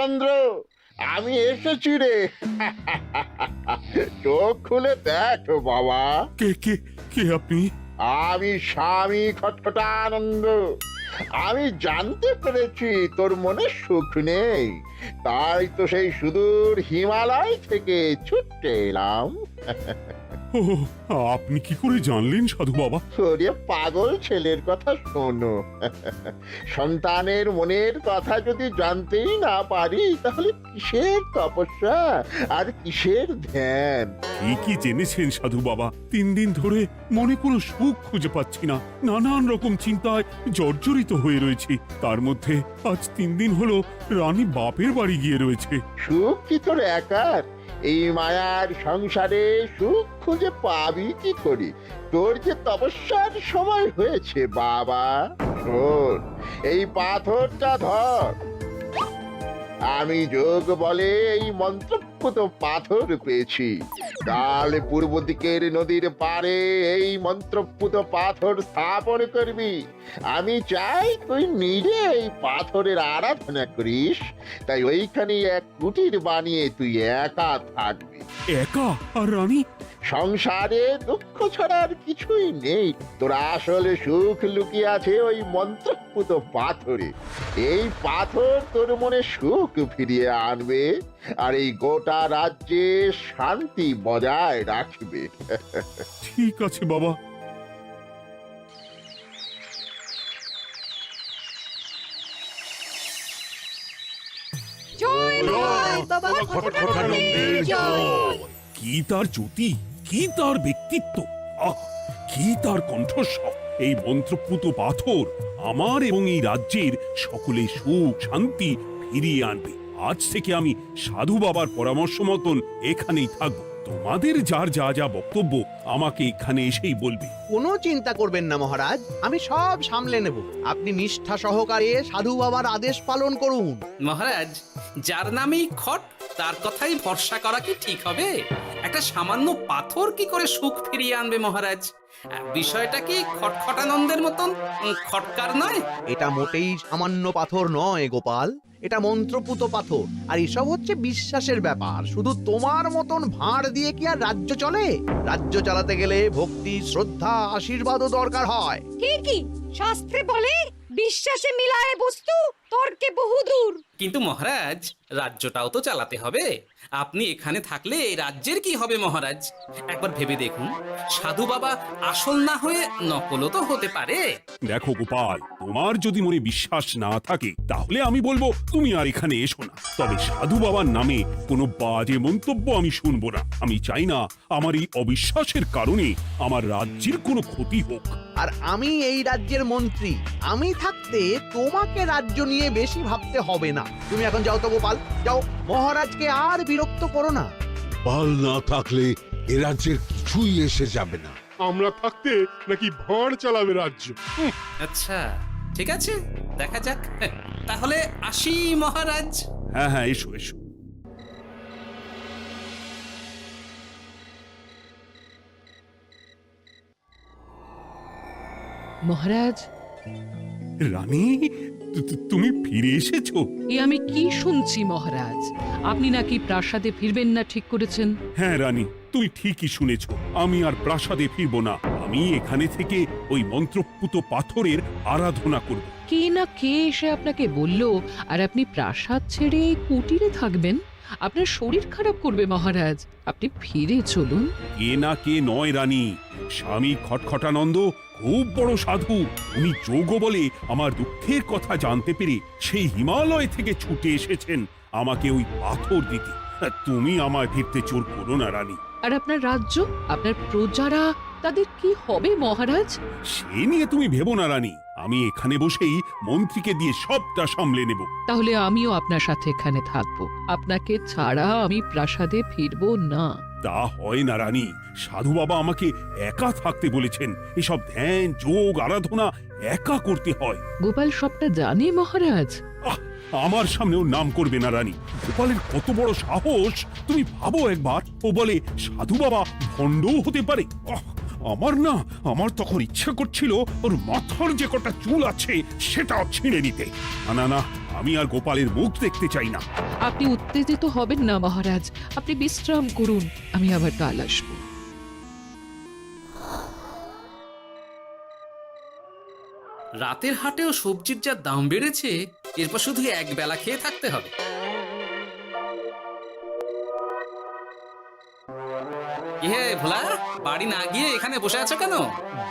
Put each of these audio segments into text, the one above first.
খটখটানন্দ, আমি এসেছি রে। চোখ খুলে দেখ বাবা। কে কে কে আপনি? আমি স্বামী খটখটানন্দ। আমি জানতে পেরেছি তোর মনে সুখ নেই, তাই তো সেই সুদূর হিমালয় থেকে ছুটে এলাম। ও, আপনি কি করে জানলেন সাধু বাবা? ওরে পাগল ছেলের কথা শোনো। সন্তানের মনের কথা যদি জানতেই না পারি, তাহলে কিসের তপস্যা আর কিসের ধ্যান? কি জেনেছেন সাধু বাবা? 3 দিন ধরে মনে কোনো সুখ খুঁজে পাচ্ছি না, নানান রকম চিন্তায় জর্জরিত হয়ে রয়েছি। তার মধ্যে আজ 3 দিন হলো রানী বাপের বাড়ি গিয়ে রয়েছে। সুখ কি তোর একার? এই মায়ার সংসারে সুখ খুঁজে পাবি কি করি? তোর যে তপস্যার সময় হয়েছে বাবা। শোন, এই পাথরটা ধর। আমি যোগ বলে এই মন্ত্রপুত পাথর পেয়েছি। কাল পূর্ব দিকের নদীর পারে এই মন্ত্রপুত পাথর স্থাপন করবি। আমি চাই তুই নিজে এই পাথরের আরাধনা করিস। তাই ওইখানে এক কুটির বানিয়ে তুই একা থাকবি। একা? আর রানী? সংসারে দুঃখ ছাড়ার কিছুই নেই। তোর আসলে সুখ লুকিয়ে আছে ওই মন্ত্রপুত পাথরে। এই পাথর তোর মনে সুখ ফিরিয়ে আনবে আর এই গোটা রাজ্যে শান্তি বজায় রাখবে। ঠিক আছে বাবা। জয় বাবা খটখটানন্দের জয়। কি তার জ্যোতি, কি তার ব্যক্তিত্ব, আহ, কি তার কণ্ঠস্বর! এই মন্ত্রপুত পাথর আমার এবং এই রাজ্যের সকলে সুখ শান্তি ফিরিয়ে আনবে। আজ থেকে আমি সাধু বাবার পরামর্শ মতন এখানেই থাকবো। তোমাদের যার যা যা বক্তব্য আমাকে এখানে এসেই বলবে। কোনো চিন্তা করবেন না মহারাজ, আমি সব সামলে নেব। আপনি নিষ্ঠা সহকারে সাধু বাবার আদেশ পালন করুন। মহারাজ, যার নামেই খট তার কথাই ভরসা করা কি ঠিক হবে? একটা সামান্য পাথর কি করে সুখ ফিরিয়ে আনবে মহারাজ? বিষয়টা কি খটখটানন্দের মতন খটকার নয়? এটা মোটেই সামান্য পাথর নয় গোপাল, এটা মন্ত্রপুত পাথর। আর এসব হচ্ছে বিশ্বাসের ব্যাপার। শুধু তোমার মতন ভাঁড় দিয়ে কি আর রাজ্য চলে? রাজ্য চালাতে গেলে ভক্তি, শ্রদ্ধা, আশীর্বাদও দরকার হয়। ঠিকই, শাস্ত্রে বলে বিশ্বাসে মিলায় বস্তু তর্কে বহুদূর। কিন্তু মহারাজ, রাজ্যটাও তো চালাতে হবে। আপনি এখানে থাকলে এই রাজ্যের কি হবে মহারাজ? একবার ভেবে দেখুন, সাধু বাবা আসল না হয়ে নকলও তো হতে পারে। দেখো গোপাল, তোমার যদি মনে বিশ্বাস না থাকে তাহলে আমি বলবো তুমি আর এখানে এসো না। তবে সাধু বাবার নামে কোনো বাজে মন্তব্য আমি শুনবো না। আমি চাই না আমার এই অবিশ্বাসের কারণে আমার রাজ্যের কোনো ক্ষতি হোক। আর আমি এই রাজ্যের মন্ত্রী, আমি থাকতে তোমাকে রাজ্য নিয়ে বেশি ভাবতে হবে না। তুমি এখন যাও তো গোপাল, যাও। মহারাজকে আর বিরক্ত করো না। পাল না থাকলে এ রাজ্যের কিছুই এসে যাবে না। আমরা থাকতে নাকি ভাঁড় চালাবে রাজ্য? আচ্ছা, ঠিক আছে, দেখা যাক। তাহলে আসি মহারাজ। হ্যাঁ হ্যাঁ, এসো এসো। মহারাজ, রানী, তুমি ফিরে এসেছো? এ আমি কি শুনছি মহারাজ? আপনি নাকি প্রাসাদে ফিরবেন না ঠিক করেছেন? হ্যাঁ রানী, তুমি ঠিকই শুনেছো। আমি আর প্রাসাদে ফিরবো না। আমি এখানে থেকে ওই মন্ত্রপুত পাথরের আরাধনা করব। কে না কে এসে আপনাকে বলল আর আপনি প্রাসাদ ছেড়ে এই কুটিরে থাকবেন? আপনার শরীর খারাপ করবে মহারাজ, আপনি ফিরে চলুন। কে না কে নয় রানী, স্বামী খটখটানন্দ খুব বড় সাধু। উনি যোগ বলে আমার দুঃখের কথা জানতে পেরে সেই হিমালয় থেকে ছুটে এসেছেন আমাকে ওই পাথর দিতে। তুমি আমায় ফিরতে জোর করো না রানী। আর আপনার রাজ্য, আপনার প্রজারা, তাদের কি হবে মহারাজ? সে নিয়ে তুমি ভেবো না রানী। আমি এখানে বসেই মন্ত্রীকে দিয়ে সবটা সামলে নেব। তাহলে আমিও আপনার সাথে এখানে থাকবো। আপনাকে ছাড়া আমি প্রাসাদে ফিরবো না। তা হয় না রানী, সাধু বাবা আমাকে একা থাকতে বলেছেন। এসব ধ্যান যোগ আরাধনা একা করতে হয়। গোপাল সবটা জানে মহারাজ। আমার সামনেও নাম করবে না রানী। গোপালের কত বড় সাহস তুমি ভাবো একবার। ও বলে সাধু বাবা ভণ্ডও হতে পারে। আমার তখন ইচ্ছা করছিল ওর মাথার যে কটা চুল আছে সেটাও ছিঁড়ে নিতে। না না, আমি আর গোপালের মুখ দেখতে চাই না। আপনি উত্তেজিত হবেন না মহারাজ, আপনি বিশ্রাম করুন, আমি আবার কাল আসবো। রাতের হাটেও সবজির যা দাম বেড়েছে, এরপর শুধু এক বেলা খেয়ে থাকতে হবে। কি হে ভোলা, বাড়ি না গিয়ে এখানে বসে আছো কেন?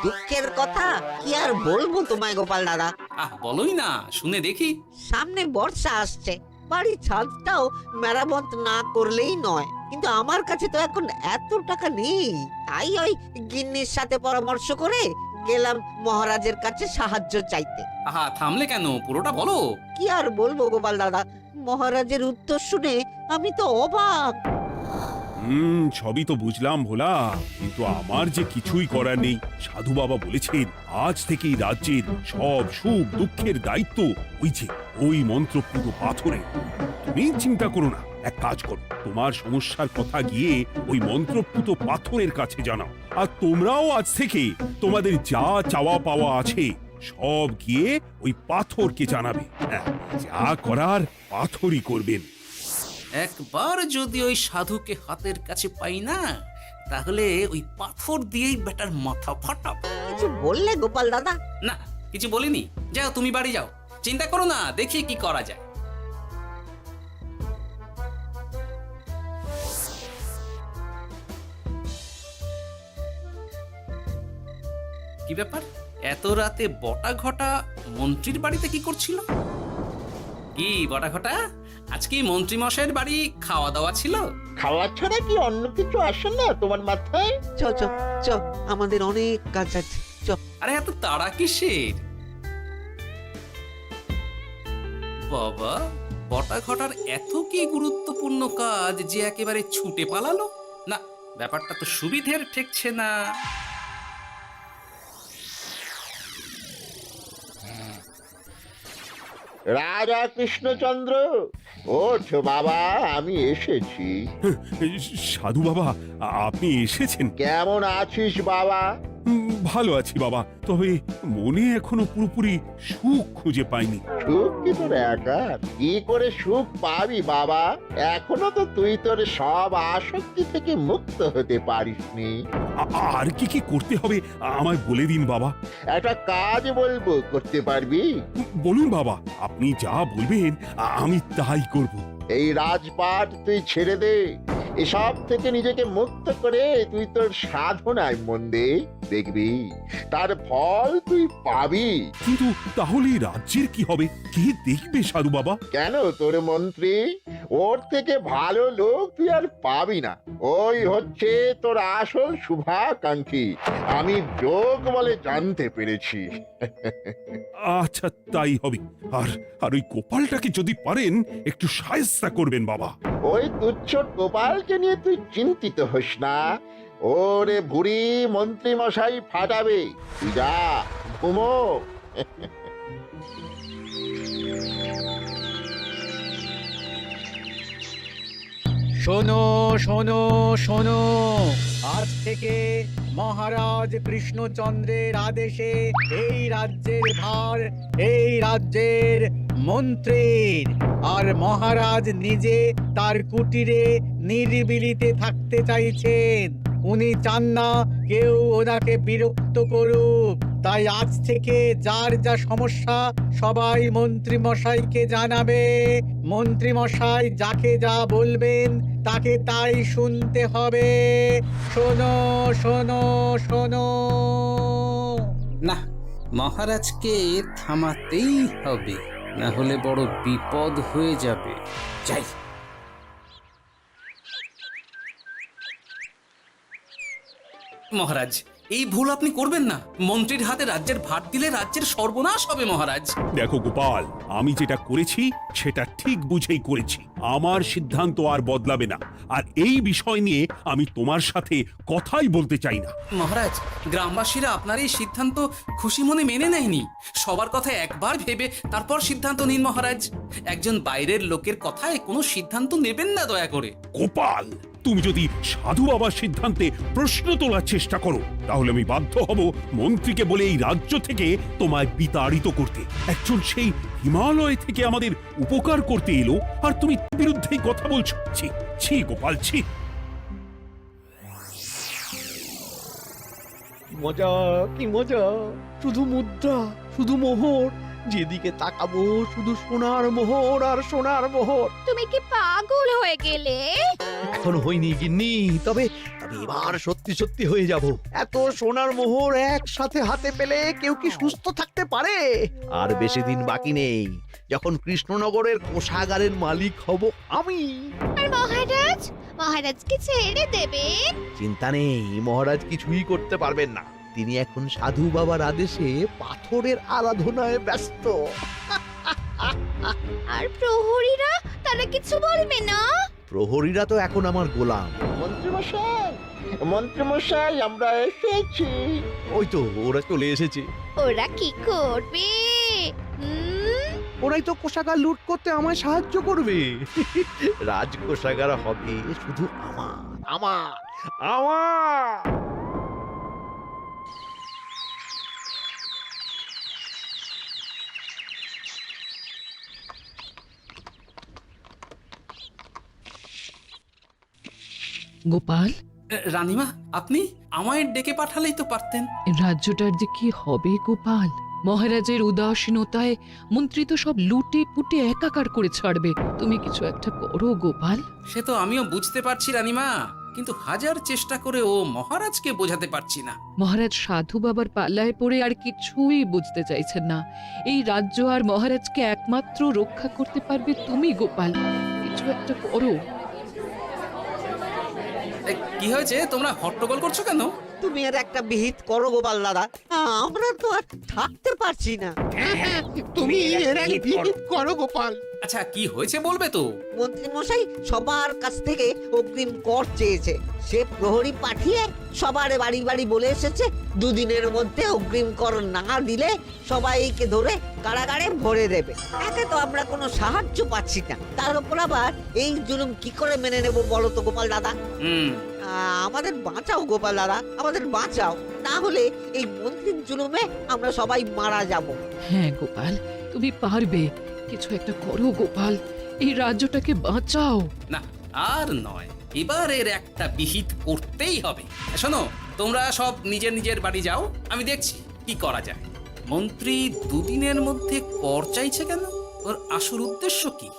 দুঃখের কথা কি আর বলবো তোমায় গোপাল দাদা। বলোই না, শুনে দেখি। সামনে বর্ষা আসছে, বাড়ির ছাদটাও মেরামত না করলেই নয়, কিন্তু আমার কাছে তো এখন এত টাকা নেই। তাই ওই গিন্নির সাথে পরামর্শ করে গেলাম মহারাজের কাছে সাহায্য চাইতে। থামলে কেন, পুরোটা বলো। কি আর বলবো গোপাল দাদা, মহারাজের উত্তর শুনে আমি তো অবাক। সবই তো বুঝলাম ভোলা, কিন্তু আমার যে কিছুই করার নেই। সাধু বাবা বলেছেন আজ থেকেই রাজ্যের সব সুখ দুঃখের দায়িত্ব ওই মন্ত্রপুত পাথরে। তুমি চিন্তা করো না, এক কাজ করো, তোমার সমস্যার কথা গিয়ে ওই মন্ত্রপুত পাথরের কাছে জানাও। আর তোমরাও আজ থেকে তোমাদের যা চাওয়া পাওয়া আছে সব গিয়ে ওই পাথরকে জানাবে। যা করার পাথরই করবেন। একবার যদি ওই সাধুকে হাতের কাছে পাই না, তাহলে ওই পাথর দিয়েই বেটার মাথা ফাটাবো। কিছু বললে গোপাল দাদা? না, কিছু বলিনি। যাও, তুমি বাড়ি যাও, চিন্তা করো না, দেখি কি করা যায়। কি ব্যাপার, এত রাতে বটা ঘটা মন্ত্রীর বাড়িতে কি করছিল? কি বটা ঘটা, আজকে মন্ত্রী মশাইয়ের বাড়ি খাওয়া দাওয়া ছিল? খাওয়া ছাড়া কি অন্য কিছু আসে না তোমার মাথায়? চ চ চ, আমাদের অনেক কাজ আছে, চ। আরে এত তাড়া কিসের? বাবা, বটা ঘটার এত কি গুরুত্বপূর্ণ কাজ যে একেবারে ছুটে পালালো? না, ব্যাপারটা তো সুবিধের ঠেকছে না। রাজা কৃষ্ণচন্দ্র, ওঠ বাবা, আমি এসেছি। সাধু বাবা, আপনি এসেছেন? কেমন আছিস বাবা? ভালো আছি বাবা, তবে মনে এখনো পুরোপুরি সুখ খুঁজে পাইনি। সুখ কি তোর একার? কি করে সুখ পাবি বাবা? এখনো তো তুই তোর সব আসক্তি থেকে মুক্ত হতে পারিসনি। আর কি কি করতে হবে আমায় বলে দিন বাবা। একটা কাজ বলবো, করতে পারবি? বলুন বাবা, আপনি যা বলবেন আমি তাই করব। এই রাজপাট তুই ছেড়ে দে, এসব থেকে নিজেকে মুক্ত করে তুই তোর সাধনায় মন দে, দেখবি তার ফল তুই পাবি। কিন্তু তাহলে রাজ্যের কি হবে? কে দেখবে সাধু বাবা? কেন, তোর মন্ত্রী, ওর থেকে ভালো লোক তুই আর পাবি না। ওই হচ্ছে তোর আসল শুভাকাঙ্ক্ষী, আমি যোগ বলে জানতে পেরেছি। আচ্ছা, তাই হবে। আর আর ওই গোপালটাকে যদি পারেন একটু সাহায্য করবেন বাবা। ওই তুচ্ছ গোপালকে নিয়ে তুই চিন্তিত হোস না, ওরে বুড়ি মন্ত্রী মশাই ফাটাবে। তুই যা, ঘুমো। শোনো শোনো শোনো, আজ থেকে মহারাজ কৃষ্ণচন্দ্রের আদেশে এই রাজ্যের ভার এই রাজ্যের মন্ত্রীর। আর মহারাজ নিজে তার কুটিরে নিরিবিলিতে থাকতে চাইছেন। উনি চান না কেউ ওনাকে বিরক্ত করুক। তাই আজ থেকে যার যা সমস্যা সবাই মন্ত্রী মশাইকে জানাবে। মন্ত্রী মশাই যাকে যা বলবেন তাকে তাই শুনতে হবে। শোনো শোনো শোনো। না, মহারাজকে থামাতেই হবে, না হলে বড় বিপদ হয়ে যাবে। যাই। মহারাজ, এই ভুল আপনি করবেন না। মন্ত্রীর হাতে রাজ্যের ভার দিলে রাজ্যের সর্বনাশ হবে মহারাজ। দেখো গোপাল, আমি যেটা করেছি সেটা ঠিক বুঝেই করেছি। আমার সিদ্ধান্ত আর বদলাবে না। আর এই বিষয় নিয়ে আমি তোমার সাথে কথাই বলতে চাই না। মহারাজ, গ্রামবাসীরা আপনার এই সিদ্ধান্ত খুশি মনে মেনে নেয়নি। সবার কথা একবার ভেবে তারপর সিদ্ধান্ত নিন মহারাজ। একজন বাইরের লোকের কথায় কোনো সিদ্ধান্ত নেবেন না দয়া করে। গোপাল, তুমি যদি সাধু বাবার সিদ্ধান্তে প্রশ্ন তোলার চেষ্টা করো তাহলে আমি বাধ্য হব মন্ত্রীকে বলে এই রাজ্য থেকে তোমায় বিতাড়িত করতে। একজন সেই হিমালয় থেকে আমাদের উপকার করতে এলো আর তুমি বিরুদ্ধেই কথা বলছো। ছি ছি গোপাল, ছি। মজা কি মজা, শুধু মুদ্রা, শুধু মোহর, যেদিকে তাকাবো শুধু সোনার মোহর আর সোনার মোহর। তুমি কি পাগল হয়ে গেলে? এখন হইনি গিন্নি, তবে এবার সত্যি সত্যি হয়ে যাব। এত সোনার মোহর একসাথে হাতে পেলে কেউ কি সুস্থ থাকতে পারে? আর বেশি দিন বাকি নেই যখন কৃষ্ণনগরের কোষাগারের মালিক হব আমি। আর মহারাজকে ছেড়ে দেবেন? চিন্তা নেই, মহারাজ কিছুই করতে পারবেন না। তিনি এখন সাধু বাবার আদেশে পাথরের আরাধনায় ব্যস্ত। আর প্রহরীরা, তারা কিছু বলবে না? প্রহরীরা তো এখন আমার গোলাম। মন্ত্রীমশাই আমরা এসেছি। ওই তো ওরা চলে এসেছে। ওরা কি করবে? ওরাই তো কোষাগার লুট করতে আমায় সাহায্য করবে। রাজ কোষাগার হবে শুধু আমার, আমার, আমার। গোপাল, রানীমা, আপনি আমায় ডেকে পাঠালেই তো পারতেন। রাজ্যটার যে কি হবে গোপাল? মহারাজের উদাসীনতায় মন্ত্রী তো সব লুটে পুটে একাকার করে ছাড়বে। তুমি কিছু একটা করো গোপাল। সে তো আমিও বুঝতে পারছি রানীমা, কিন্তু হাজার চেষ্টা করে ও মহারাজকে বোঝাতে পারছি না। মহারাজ সাধু বাবার পাল্লায় পড়ে আর কিছুই বুঝতে চাইছেন না। এই রাজ্য আর মহারাজকে একমাত্র রক্ষা করতে পারবে তুমি গোপাল। কিছু একটা করো। কি হয়েছে, তোমরা হট্টগোল করছো কেন? তুমি আর একটা বিহিত করো গোপাল দাদা, আমরা তো আর থাকতে পারছি না। তুমি এর এক বিহিত করো গোপাল। আচ্ছা, কি হয়েছে বলবে তো? মন্ত্রী মশাই সবার কাছ থেকে অগ্রিম কর চেয়েছে। সে প্রহরী পাঠিয়ে সবার বাড়ি বাড়ি বলে এসেছে দুদিনের মধ্যে অগ্রিম কর না দিলে সবাইকে ধরে কারাগারে ভরে দেবে। একে তো আমরা কোনো সাহায্য পাচ্ছি না, তার উপর আবার এই জুলুম কি করে মেনে নেব বলো তো গোপাল দাদা? আমাদের বাঁচাও গোপাল দাদা, আমাদের বাঁচাও, না হলে এই মন্ত্রীর জুলুমে আমরা সবাই মারা যাব। হ্যাঁ গোপাল, তুমি পারবে। কিছু একটা করো গোপাল, এই রাজ্যটাকে বাঁচাও। না, আর নয়, এবার এর একটা বিহিত করতেই হবে। শোনো, তোমরা সব নিজের নিজের বাড়ি যাও, আমি দেখছি কি করা যায়। মন্ত্রী দুদিনের মধ্যে কর চাইছে কেন? ওর আসল উদ্দেশ্য কি?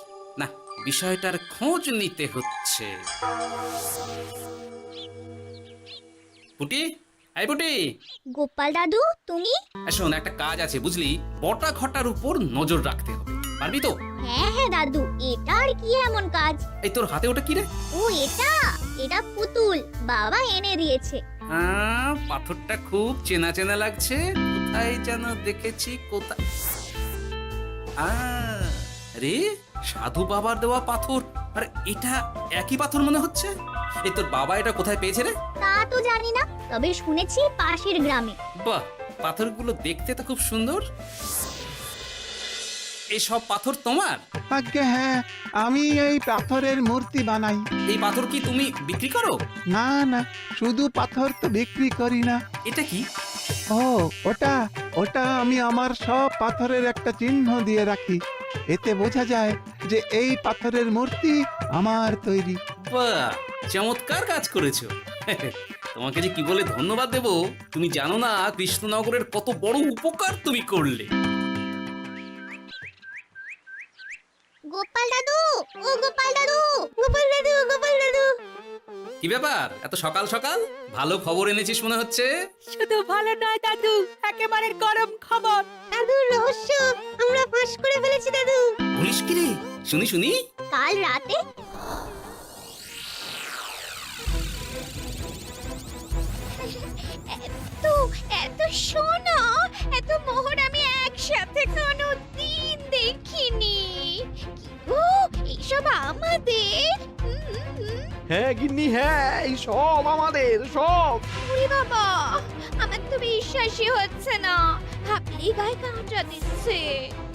না, বিষয়টার খোঁজ নিতে হচ্ছে। পুটি, এই পুটি। গোপাল দাদু, তুমি? শোন, একটা কাজ আছে বুঝলি, বটা ঘটার উপর নজর রাখতে হবে। পারবি তো? হ্যাঁ হ্যাঁ দাদু, এটা আর কি এমন কাজ? এই তোর হাতে ওটা কি রে? ও এটা পুতুল, বাবা এনে দিয়েছে। পাথরটা খুব চেনা চেনা লাগছে, কোথায় যেন দেখেছি। কোথায়? রে, সাধু বাবার দেওয়া পাথর। আর এটা একই পাথর মনে হচ্ছে। এই তোর বাবা এটা কোথায় পেয়েছে রে? তা তো জানি না, তবে শুনেছি পাশের গ্রামে। বাহ, পাথরগুলো দেখতে তো খুব সুন্দর। এই সব পাথর তোমার? আজ্ঞে হ্যাঁ, আমি এই পাথরের মূর্তি বানাই। এই পাথর কি তুমি বিক্রি করো? না না, শুধু পাথর তো বিক্রি করি না। এটা কি? ও, ওটা আমি আমার সব পাথরের একটা চিহ্ন দিয়ে রাখি। এতে বোঝা যায় যে এই পাথরের মূর্তি আমার তৈরি। বাহ, চমৎকার কাজ করেছো। তোমাকে যে কি বলে ধন্যবাদ দেব তুমি জানো না। কৃষ্ণনগরের কত বড় উপকার তুমি করলে। গোপাল দাদু, ও গোপাল দাদু, গোপাল দাদু, গোপাল দাদু। কি ব্যাপার, এত সকাল সকাল? ভালো খবর এনেছিস মনে হচ্ছে। শুধু ভালো নয় দাদু, একেবারে গরম খবর। দাদু, রহস্য আমরা ফাঁস করে ফেলেছি দাদু। বলিস কি রে? শুনি শুনি। কাল রাতে এত সোনা, এত মোহর আমি একসাথে কোনোদিন দেখিনি। ও, এইসব আমাদের? হ্যাঁ গিন্নি, হ্যাঁ, এই সব আমাদের, সব। ওরে বাবা, আমার তো বিশ্বাসই হচ্ছে না, ভাবলেই গায়ে কাঁটা দিচ্ছে।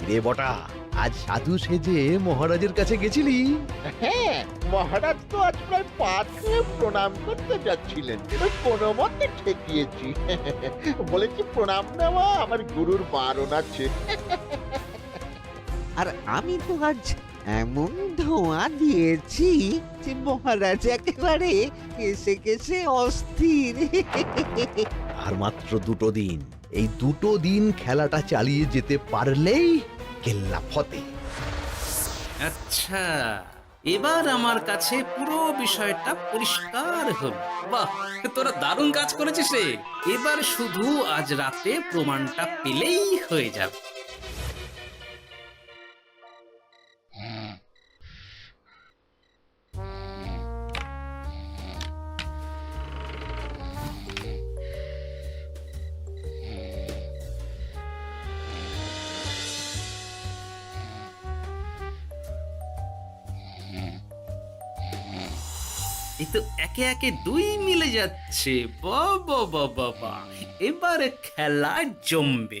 রে বটা, আজ সাধু সেজে মহারাজের কাছে গেছিলি? হ্যাঁ, মহারাজ তো আজ প্রায় পা ছুঁয়ে প্রণাম করতে যাচ্ছিলেন, ওই কোনো মতে ঠেকিয়েছি। বলেছি প্রণাম নেওয়া আমার গুরুর বারণ আছে। আর আমি তো আজ এমন ধোঁয়া দিয়েছি যে মহারাজ একেবারে কেসে কেসে অস্থির। আর মাত্র 2 দিন, এই 2 দিন খেলাটা চালিয়ে যেতে পারলেই কেল্লা ফতে। আচ্ছা, এবার আমার কাছে পুরো বিষয়টা পরিষ্কার হলো। বাহ, তোরা দারুণ কাজ করেছিস রে। এবার শুধু আজ রাতে প্রমাণটা পেলেই হয়ে যাবে। এই তো একে একে 2 মিলে যাচ্ছে। বাবা বাবা বাবা, এবারে খেলা জমবে।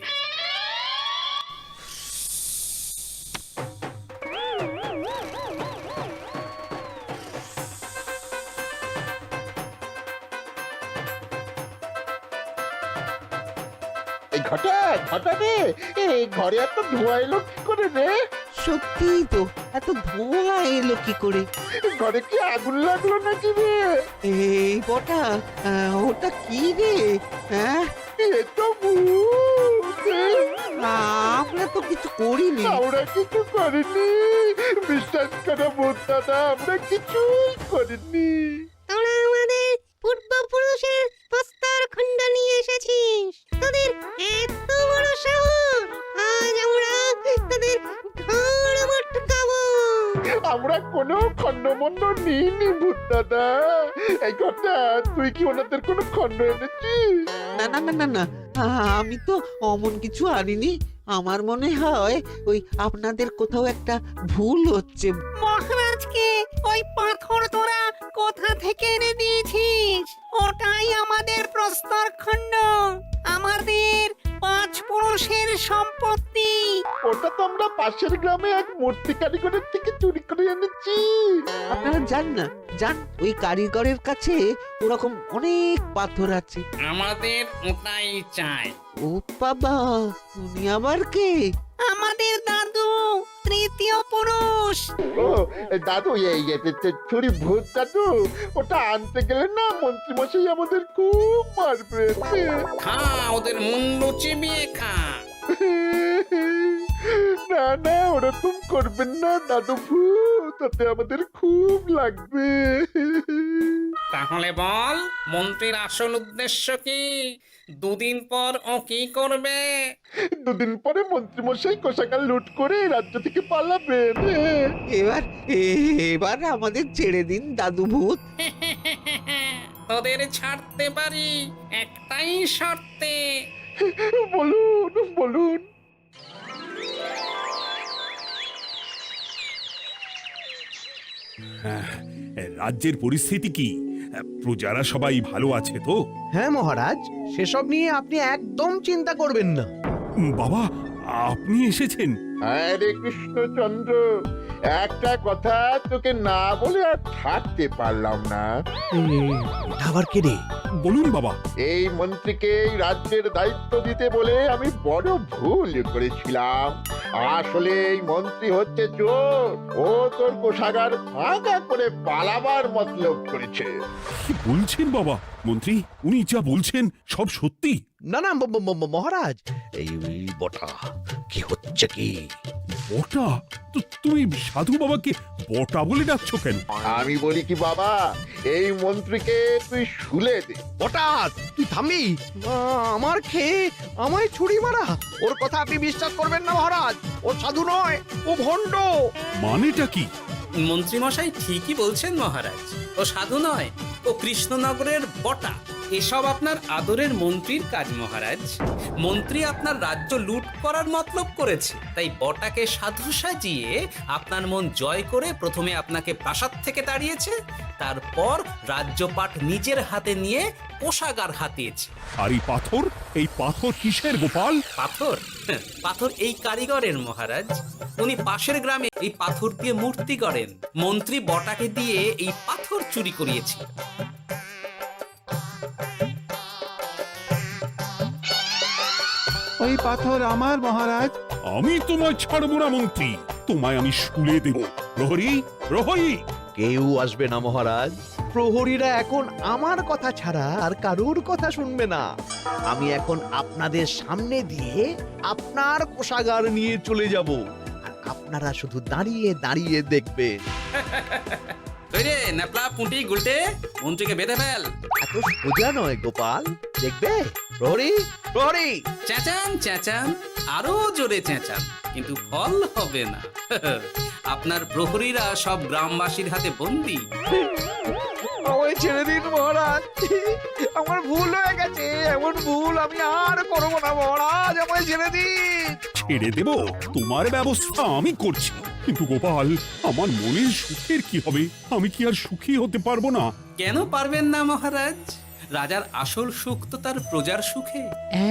এই ঘটা ঘটা রে, এই ঘরে এত ধোঁয়া এলো কি করে রে? সত্যি তো, এত ধোঁয়া এলো কি করে? ঘরে কি আগুন লাগলো নাকি রে? এই বটা, ওটা কি রে? হ্যাঁ, এ তো ভূত। আমরা তো কিছু করিনি। আমরা কিছু করিনি, বিশ্বাস করো ভূত দাদা, আমরা কিছুই করিনি। তোরা আমাদের পূর্বপুরুষের প্রস্তর খণ্ড নিয়ে এসেছিস, তোদের এত বড় সাহস! আজ আমরা তোদের ঘাড় মটকাবো। আমরা কোনো খণ্ডমণ্ড নিইনি ভূত দাদা। এই কথা, তুই কি ওনাদের কোনো খণ্ড এনেছিস? না না না না না, আমি তো অমন কিছু আনিনি। আমার মনে হয় ওই আপনাদের কোথাও একটা ভুল হচ্ছে। মহারাজকে ওই পাথর তোরা কোথা থেকে এনে দিয়েছিস? ওটাই আমাদের প্রস্তর খণ্ড, আমাদের 5 পুরুষের সম্পত্তি। ওটা তো আমরা পাশের গ্রামে এক মূর্তি কারিগরের থেকে চুরি করে এনেছি। আপনারা যান না, যান, ওই কারিগরের কাছে ওরকম অনেক পাথর আছে। আমাদের ওটাই চাই। ও বাবা, উনি আবার কে? আমাদের দাদু, 3য় পুরুষ। ও দাদু, এই চুরি ভূত দাদু, ওটা আনতে গেলে না মন্ত্রীমশাই আমাদের খুব মারবে। খা, ওদের মুন্ডু চিবিয়ে খা। না না, ওরকম করবেন না দাদু ভূত, তাতে আমাদের খুব লাগবে। তাহলে বল, মন্ত্রীর আসল উদ্দেশ্য কি? 2 দিন পর ও কি করবে? 2 দিন পরে মন্ত্রীমশাই কোষাগার লুট করে এই রাজ্য থেকে পালাবেন। এবার আমাদের ছেড়ে দিন দাদু ভূত। তোদের ছাড়তে পারি একটাই শর্তে। বলুন বলুন। রাজ্যের পরিস্থিতি কি? প্রজারা সবাই ভালো আছে তো? হ্যাঁ মহারাজ, সেসব নিয়ে আপনি একদম চিন্তা করবেন না। বাবা, আপনি এসেছেন? হরে কৃষ্ণচন্দ্র, একটা কথা তোকে না বলে আর থাকতে পারলাম না। এটা আবার কে রে? বলুন বাবা। এই মন্ত্রীকে এই রাজ্যের দায়িত্ব দিতে বলে আমি বড় ভুল করেছিলাম। আসলে এই মন্ত্রী হচ্ছে চোর, ও তোর কোষাগার ফাঁকা করে পালাবার মতলব করেছে। কি বলছেন বাবা? মন্ত্রী, উনি যা বলছেন সব সত্যি? না না মহারাজ, এই বটা কি হচ্ছে কি? বটা? তো তুমি সাধু বাবাকে বটা বলে ডাকছো কেন? আমি বলি কি বাবা, এই মন্ত্রীকে তুই শুলে দে। বটা, তুই থামবি? আমার খেয়ে আমায় ছুরি মারা? ওর কথা আপনি বিশ্বাস করবেন না মহারাজ, ও সাধু নয়, ও ভণ্ড। মানেটা কি? মন্ত্রীমশাই ঠিকই বলছেন মহারাজ, ও সাধু নয়, ও কৃষ্ণনগরের বটা। এসব আপনার আদরের মন্ত্রীর কাজ মহারাজ। মন্ত্রী আপনার রাজ্য লুট করার মতলব করেছে, তাই বটাকে সাধু সাজিয়ে আপনার মন জয় করে প্রথমে আপনাকে প্রাসাদ থেকে তাড়িয়েছে, তারপর রাজ্যপাট নিজের হাতে নিয়ে কোষাগার হাতিয়েছে। আর এই পাথর কিসের গোপাল? পাথর? পাথর এই কারিগরের মহারাজ। উনি পাশের গ্রামে এই পাথর দিয়ে মূর্তি গড়েন। মন্ত্রী বটাকে দিয়ে এই পাথর চুরি করিয়েছে। ওই পাথর আমার মহারাজ। আমি তোমায় ছাড়বো না মন্ত্রী, তোমায় আমি শুলে দেব। প্রহরী, প্রহরী! কেউ আসবে না মহারাজ। প্রহরীরা এখন আমার কথা ছাড়া আর কারুর কথা শুনবে না। আমি এখন আপনাদের সামনে দিয়ে আপনার কোষাগার নিয়ে চলে যাব, আর আপনারা শুধু দাঁড়িয়ে দাঁড়িয়ে দেখবেন। রে ন্যাপলা পুঁটি গুলটে, মন্ত্রীকে বেঁধে ফেল। এত সোজা নয় গোপাল, দেখবে? প্রহরী, প্রহরী! চেঁচান চেঁচান, আরো জোরে চেঁচান, কিন্তু ফল হবে না। আপনার প্রহরীরা সব গ্রামবাসীর হাতে বন্দী। আমায় ছেড়ে দিন মহারাজ, আমার ভুল হয়ে গেছে। এমন ভুল আমি আর করবো না মহারাজ, আমায় ছেড়ে দিন। ছেড়ে দেব? তোমার ব্যবস্থা আমি করছি। কিন্তু গোপাল, আমার মনের সুখের কি হবে? আমি কি আর সুখী হতে পারবো না? কেন পারবেন না মহারাজ? রাজার আসল সুখ তো তার প্রজার সুখে।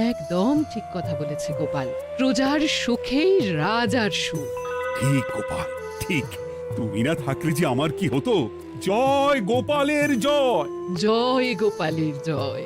একদম ঠিক কথা বলেছে গোপাল। প্রজার সুখেই রাজার সুখ। ঠিক গোপাল, ঠিক। তুমি না থাকলে যে আমার কি হতো? জয় গোপালের জয়! জয় গোপালের জয়।